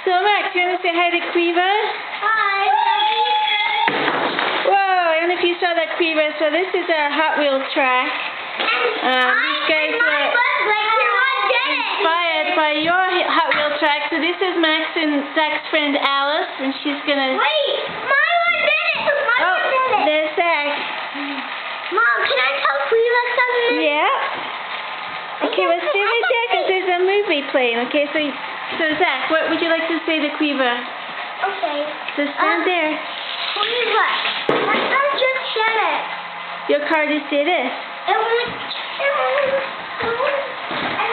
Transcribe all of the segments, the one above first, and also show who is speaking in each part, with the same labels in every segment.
Speaker 1: So Max, you want to say hi to Quiva?
Speaker 2: Hi.
Speaker 1: Whoa, I don't know if you saw that, Quiva. So this is our Hot Wheels track. These guys were inspired by your Hot Wheels track. So this is Max and Zach's friend Alice, and she's gonna.
Speaker 2: Wait, my one did it. My one did it.
Speaker 1: There's Zach.
Speaker 2: Mom, can I tell Quiva something?
Speaker 1: Yeah. Okay, well stay right there because there's a movie playing. Okay, so Zach, what would you like to say to Quiva?
Speaker 2: Okay.
Speaker 1: So stand there.
Speaker 2: Quiva, my car just did it.
Speaker 1: Your car just did it.
Speaker 2: And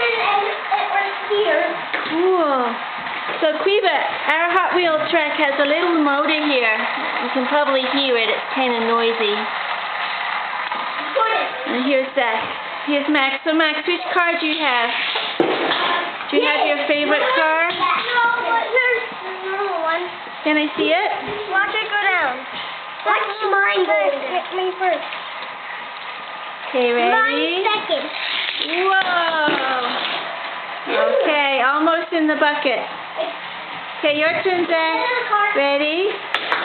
Speaker 2: then it was here.
Speaker 1: Cool. So Quiva, our Hot Wheel track has a little motor here. You can probably hear it. It's kind of noisy. And here's Zach. Here's Max. So Max, which car do you have? Do you have your favorite car?
Speaker 2: No, but here's another one.
Speaker 1: Can I see it?
Speaker 2: Watch it go down. Watch mine first. Me first.
Speaker 1: Okay, ready?
Speaker 2: Mine second.
Speaker 1: Whoa! Okay, almost in the bucket. Okay, your turn, Zach. Ready?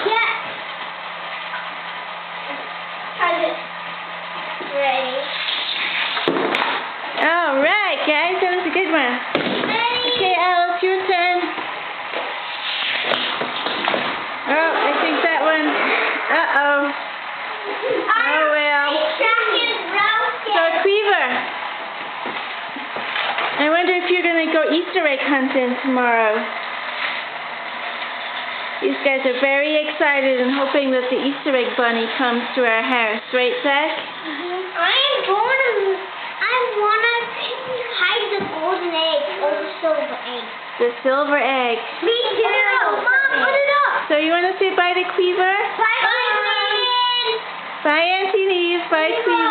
Speaker 2: Yeah. Try this. Ready.
Speaker 1: All right, guys, that was a good one. Okay, Alice, your turn. Oh, I think that one. Uh-oh. Oh, well. So, Quiva, I wonder if you're going to go Easter egg hunting tomorrow. These guys are very excited and hoping that the Easter egg bunny comes to our house. Right, Zach?
Speaker 2: I want to hide the golden egg or the silver egg.
Speaker 1: The silver egg.
Speaker 2: Me too. Mom, put it up.
Speaker 1: So you want to say bye to Quiva?
Speaker 2: Bye, Auntie.
Speaker 1: Bye, Auntie Neve. Bye, Quiva.